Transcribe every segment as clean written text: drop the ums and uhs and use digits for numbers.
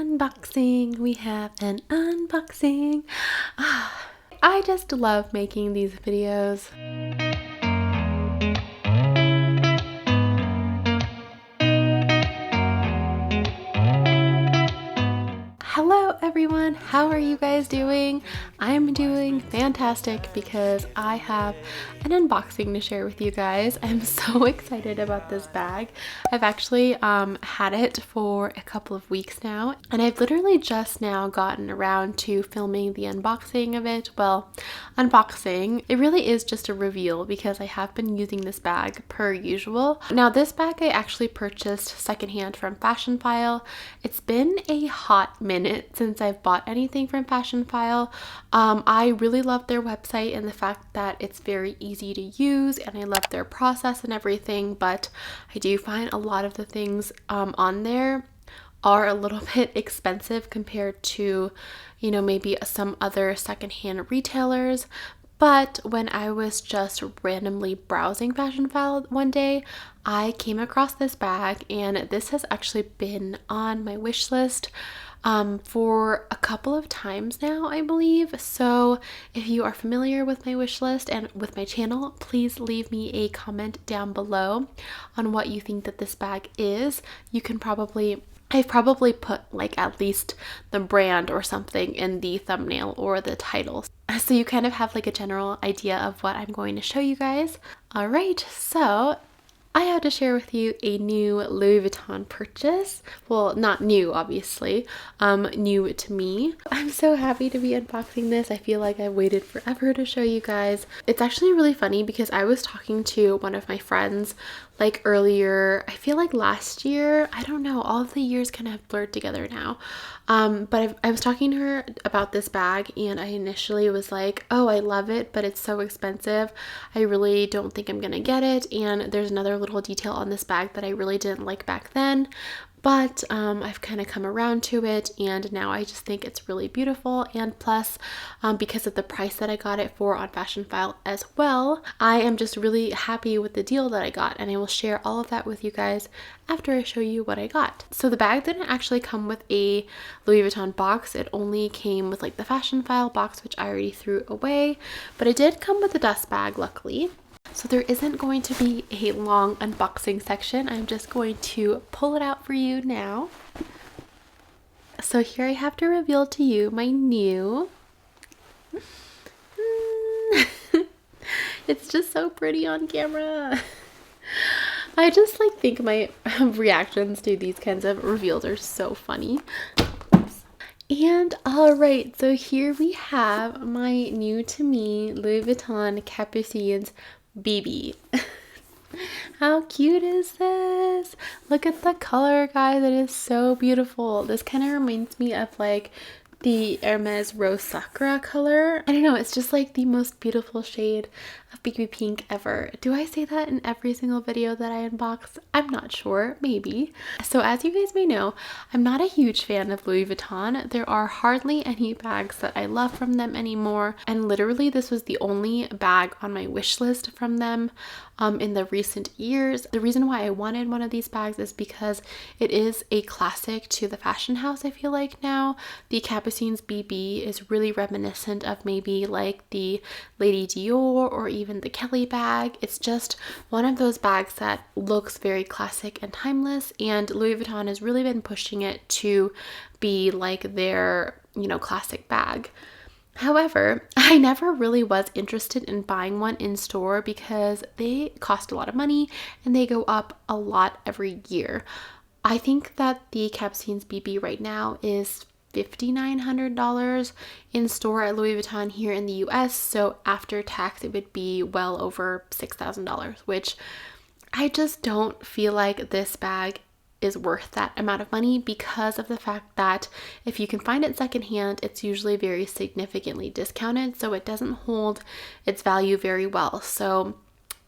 unboxing. We have an unboxing. I just love making these videos. Hello everyone, how are you guys doing? I'm doing fantastic because I have an unboxing to share with you guys. I'm so excited about this bag. I've actually had it for a couple of weeks now, and I've literally just now gotten around to filming the unboxing of it. Well, unboxing, it really is just a reveal because I have been using this bag per usual. Now this bag I actually purchased secondhand from Fashionphile. It's been a hot minute since I've bought anything from Fashionphile. I really love their website and the fact that it's very easy to use, and I love their process and everything, but I do find a lot of the things on there are a little bit expensive compared to, you know, maybe some other secondhand retailers. But when I was just randomly browsing Fashionphile one day, I came across this bag, and this has actually been on my wish list for a couple of times now, I believe. So if you are familiar with my wish list and with my channel, please leave me a comment down below on what you think that this bag is. You can I've probably put like at least the brand or something in the thumbnail or the title, so you kind of have like a general idea of what I'm going to show you guys. All right, so I have to share with you a new Louis Vuitton purchase. Well, not new, obviously, new to me. I'm so happy to be unboxing this. I feel like I waited forever to show you guys. It's actually really funny because I was talking to one of my friends like earlier, I feel like last year, I don't know, all of the years kind of blurred together now. But I was talking to her about this bag, and I initially was like, oh, I love it, but it's so expensive. I really don't think I'm gonna get it. And there's another little detail on this bag that I really didn't like back then. But I've kind of come around to it, and now I just think it's really beautiful. And plus, because of the price that I got it for on Fashionphile as well, I am just really happy with the deal that I got, and I will share all of that with you guys after I show you what I got. So the bag didn't actually come with a Louis Vuitton box. It only came with like the Fashionphile box, which I already threw away, but it did come with a dust bag, luckily. So there isn't going to be a long unboxing section. I'm just going to pull it out for you now. So here I have to reveal to you my new... It's just so pretty on camera. I just like think my reactions to these kinds of reveals are so funny. And alright, so here we have my new to me Louis Vuitton Capucines BB. How cute is this? Look at the color, guys. It is so beautiful. This kind of reminds me of like the Hermes Rose Sakura color. I don't know, it's just like the most beautiful shade of BB pink ever. Do I say that in every single video that I unbox? I'm not sure, maybe. So as you guys may know, I'm not a huge fan of Louis Vuitton. There are hardly any bags that I love from them anymore, and literally this was the only bag on my wish list from them in the recent years. The reason why I wanted one of these bags is because it is a classic to the fashion house, I feel like now. The Capucines BB is really reminiscent of maybe like the Lady Dior or even the Kelly bag. It's just one of those bags that looks very classic and timeless, and Louis Vuitton has really been pushing it to be like their, you know, classic bag. However, I never really was interested in buying one in store because they cost a lot of money and they go up a lot every year. I think that the Capucines BB right now is $5,900 in store at Louis Vuitton here in the US, so after tax it would be well over $6,000, which I just don't feel like this bag is worth that amount of money because of the fact that if you can find it secondhand, it's usually very significantly discounted, so it doesn't hold its value very well. So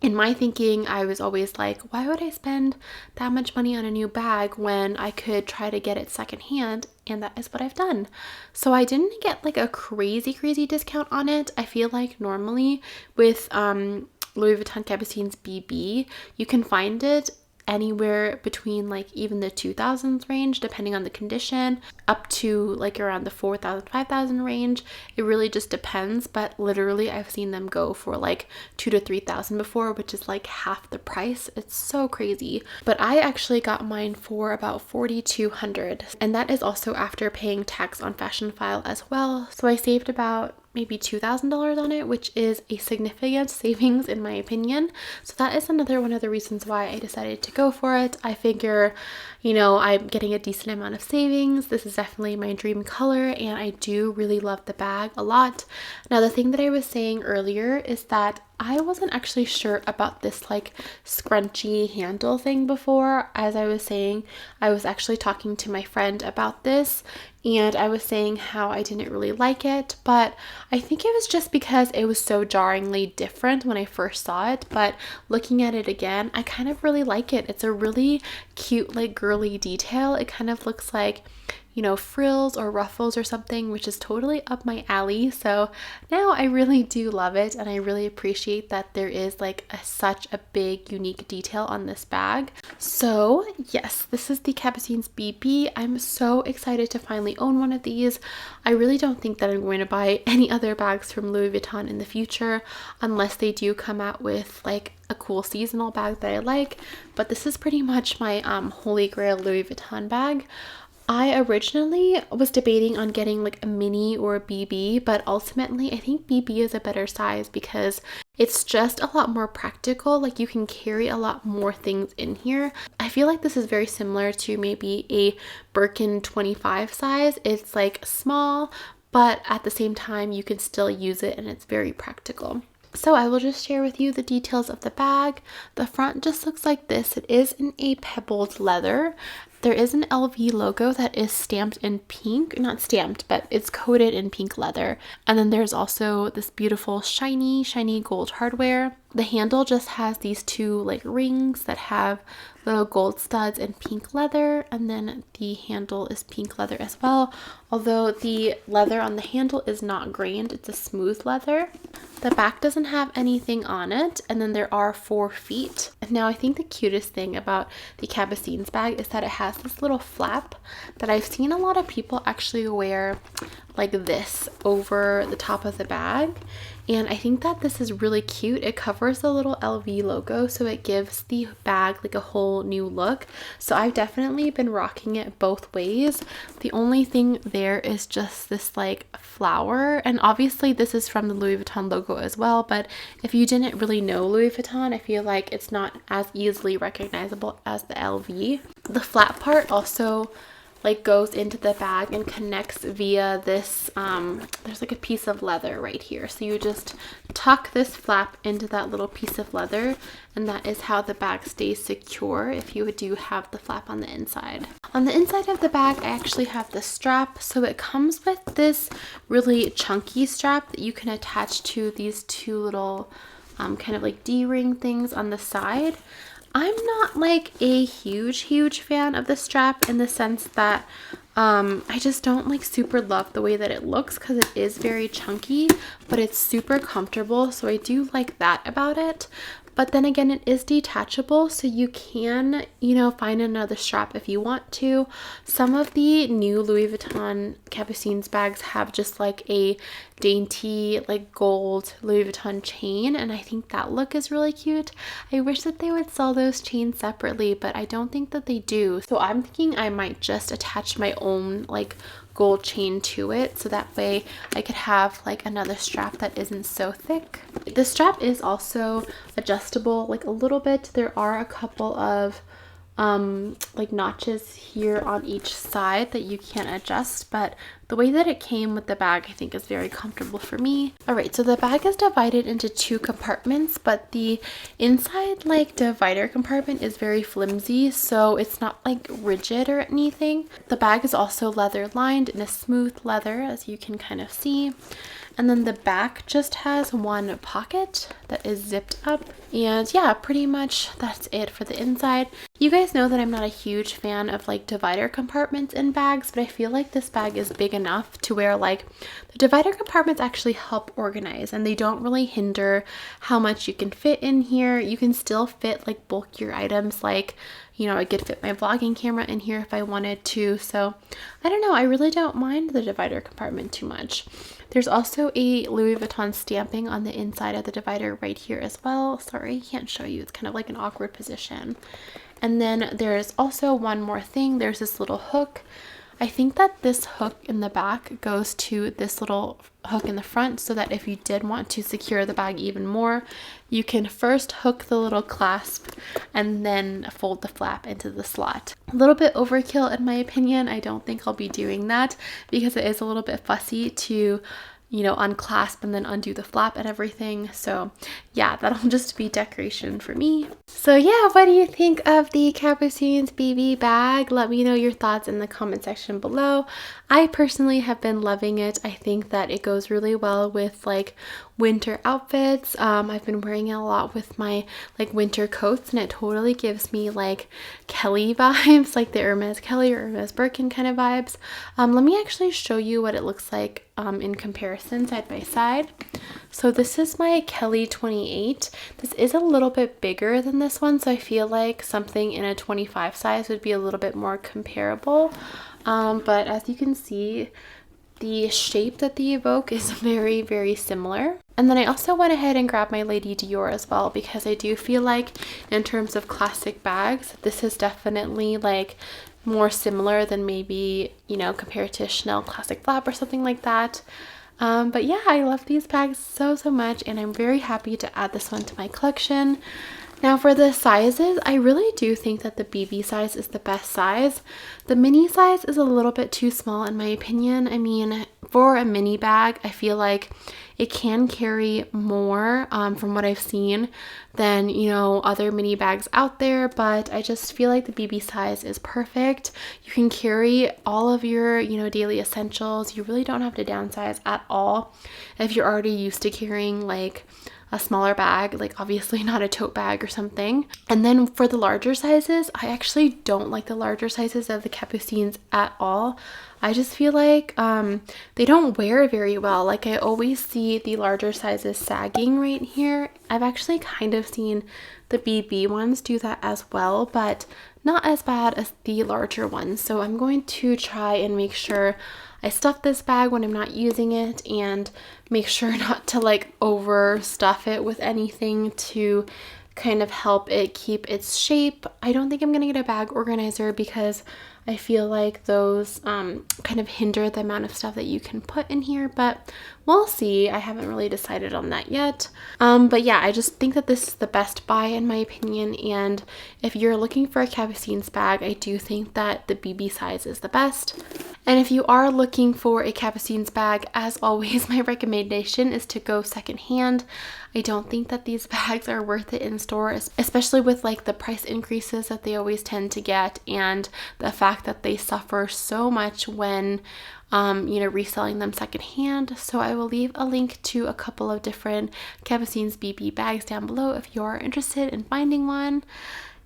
in my thinking, I was always like, why would I spend that much money on a new bag when I could try to get it secondhand? And that is what I've done. So I didn't get like a crazy discount on it. I feel like normally with Louis Vuitton Capucines BB, you can find it anywhere between like even the 2000s range depending on the condition, up to like around the 4,000 5,000 range. It really just depends, but literally I've seen them go for like 2,000 to 3,000 before, which is like half the price. It's so crazy. But I actually got mine for about 4,200, and that is also after paying tax on Fashion File as well. So I saved about maybe $2,000 on it, which is a significant savings in my opinion. So that is another one of the reasons why I decided to go for it. I figure, you know, I'm getting a decent amount of savings. This is definitely my dream color, and I do really love the bag a lot. Now, the thing that I was saying earlier is that I wasn't actually sure about this like scrunchy handle thing before. As I was saying, I was actually talking to my friend about this, and I was saying how I didn't really like it, but I think it was just because it was so jarringly different when I first saw it. But looking at it again, I kind of really like it. It's a really cute, like girly detail. It kind of looks like, you know, frills or ruffles or something, which is totally up my alley. So now I really do love it, and I really appreciate that there is like such a big unique detail on this bag. So yes, this is the Capucines BB. I'm so excited to finally own one of these. I really don't think that I'm going to buy any other bags from Louis Vuitton in the future unless they do come out with like a cool seasonal bag that I like, but this is pretty much my holy grail Louis Vuitton bag. I originally was debating on getting like a mini or a BB, but ultimately I think BB is a better size because it's just a lot more practical. Like you can carry a lot more things in here. I feel like this is very similar to maybe a Birkin 25 size. It's like small, but at the same time you can still use it, and it's very practical. So I will just share with you the details of the bag. The front just looks like this. It is in a pebbled leather. There is an LV logo that is stamped in pink, not stamped, but it's coated in pink leather. And then there's also this beautiful shiny gold hardware. The handle just has these two like rings that have little gold studs in pink leather, and then the handle is pink leather as well, although the leather on the handle is not grained, it's a smooth leather. The back doesn't have anything on it, and then there are 4 feet. Now I think the cutest thing about the Capucines bag is that it has this little flap that I've seen a lot of people actually wear like this over the top of the bag, and I think that this is really cute. It covers the little LV logo, so it gives the bag like a whole new look. So I've definitely been rocking it both ways. The only thing there is just this like flower, and obviously this is from the Louis Vuitton logo as well, but if you didn't really know Louis Vuitton, I feel like it's not as easily recognizable as the LV. The flat part also like goes into the bag and connects via this there's like a piece of leather right here, so you just tuck this flap into that little piece of leather, and that is how the bag stays secure if you do have the flap on the inside. On the inside of the bag I actually have the strap, so it comes with this really chunky strap that you can attach to these two little kind of like D-ring things on the side. I'm not like a huge fan of the strap in the sense that I just don't like super love the way that it looks because it is very chunky, but it's super comfortable, so I do like that about it. But then again, it is detachable, so you can, you know, find another strap if you want to. Some of the new Louis Vuitton Capucines bags have just like a dainty like gold Louis Vuitton chain, and I think that look is really cute. I wish that they would sell those chains separately, but I don't think that they do. So I'm thinking I might just attach my own like gold chain to it, so that way I could have like another strap that isn't so thick. The strap is also adjustable like a little bit. There are a couple of like notches here on each side that you can adjust, but the way that it came with the bag I think is very comfortable for me. Alright, so the bag is divided into 2 compartments, but the inside like divider compartment is very flimsy, so it's not like rigid or anything. The bag is also leather lined in a smooth leather, as you can kind of see. And then the back just has one pocket that is zipped up, And yeah, pretty much that's it for the inside. You guys know that I'm not a huge fan of like divider compartments in bags, but I feel like this bag is big enough to where like the divider compartments actually help organize, and they don't really hinder how much you can fit in here. You can still fit like bulkier items, like, you know, I could fit my vlogging camera in here if I wanted to. So I don't know, I really don't mind the divider compartment too much. There's also a Louis Vuitton stamping on the inside of the divider right here as well. Sorry, I can't show you. It's kind of like an awkward position. And then there's also one more thing. There's this little hook. I think that this hook in the back goes to this little hook in the front, so that if you did want to secure the bag even more, you can first hook the little clasp and then fold the flap into the slot. A little bit overkill in my opinion. I don't think I'll be doing that because it is a little bit fussy to, you know, unclasp and then undo the flap and everything. So yeah, that'll just be decoration for me. So yeah, what do you think of the Capucines BB bag? Let me know your thoughts in the comment section below. I personally have been loving it. I think that it goes really well with like winter outfits. I've been wearing it a lot with my like winter coats, and it totally gives me like Kelly vibes, like the Hermes Kelly or Hermes Birkin kind of vibes. Let me actually show you what it looks like in comparison side by side. So this is my Kelly 28. This is a little bit bigger than this one, so I feel like something in a 25 size would be a little bit more comparable. But as you can see, the shape that they evoke is very, very similar. And then I also went ahead and grabbed my Lady Dior as well, because I do feel like in terms of classic bags, this is definitely like more similar than maybe, you know, compared to Chanel Classic Flap or something like that. But yeah, I love these bags so much, and I'm very happy to add this one to my collection. Now for the sizes, I really do think that the BB size is the best size. The mini size is a little bit too small in my opinion. I mean, for a mini bag, I feel like it can carry more from what I've seen than, you know, other mini bags out there, but I just feel like the BB size is perfect. You can carry all of your, you know, daily essentials. You really don't have to downsize at all if you're already used to carrying like a smaller bag, like obviously not a tote bag or something. And then for the larger sizes, I actually don't like the larger sizes of the Capucines at all. I just feel like they don't wear very well. Like I always see the larger sizes sagging right here. I've actually kind of seen the BB ones do that as well, but not as bad as the larger ones. So I'm going to try and make sure I stuff this bag when I'm not using it, and make sure not to like overstuff it with anything to kind of help it keep its shape. I don't think I'm gonna get a bag organizer because I feel like those kind of hinder the amount of stuff that you can put in here, but we'll see. I haven't really decided on that yet. But yeah, I just think that this is the best buy in my opinion, and if you're looking for a Capucines bag, I do think that the BB size is the best. And if you are looking for a Capucines bag, as always, my recommendation is to go secondhand. I don't think that these bags are worth it in store, especially with like the price increases that they always tend to get, and the fact that they suffer so much when you know, reselling them secondhand. So I will leave a link to a couple of different Capucines BB bags down below if you are interested in finding one.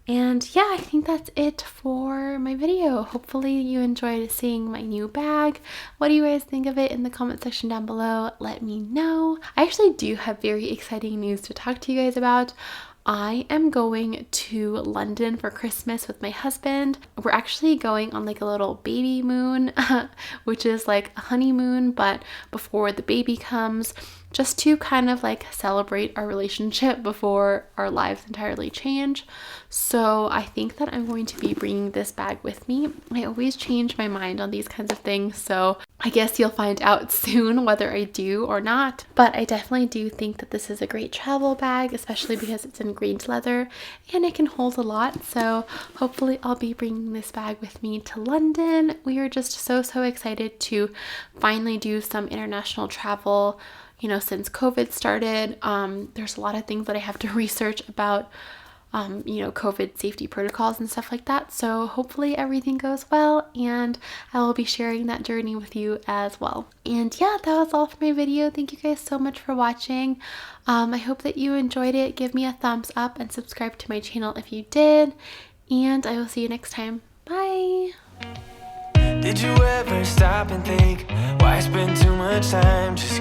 And yeah, I think that's it for my video. Hopefully you enjoyed seeing my new bag. What do you guys think of it in the comment section down below? Let me know. I actually do have very exciting news to talk to you guys about. I am going to London for Christmas with my husband. We're actually going on like a little baby moon, which is like a honeymoon, but before the baby comes, just to kind of like celebrate our relationship before our lives entirely change. So I think that I'm going to be bringing this bag with me. I always change my mind on these kinds of things, so I guess you'll find out soon whether I do or not. But I definitely do think that this is a great travel bag, especially because it's in green leather and it can hold a lot. So hopefully I'll be bringing this bag with me to London. We are just so excited to finally do some international travel. You know, since COVID started, there's a lot of things that I have to research about you know, COVID safety protocols and stuff like that. So hopefully everything goes well, and I will be sharing that journey with you as well. And yeah, that was all for my video. Thank you guys so much for watching. I hope that you enjoyed it. Give me a thumbs up and subscribe to my channel if you did. And I will see you next time. Bye! Did you ever stop and think, why spend too much time just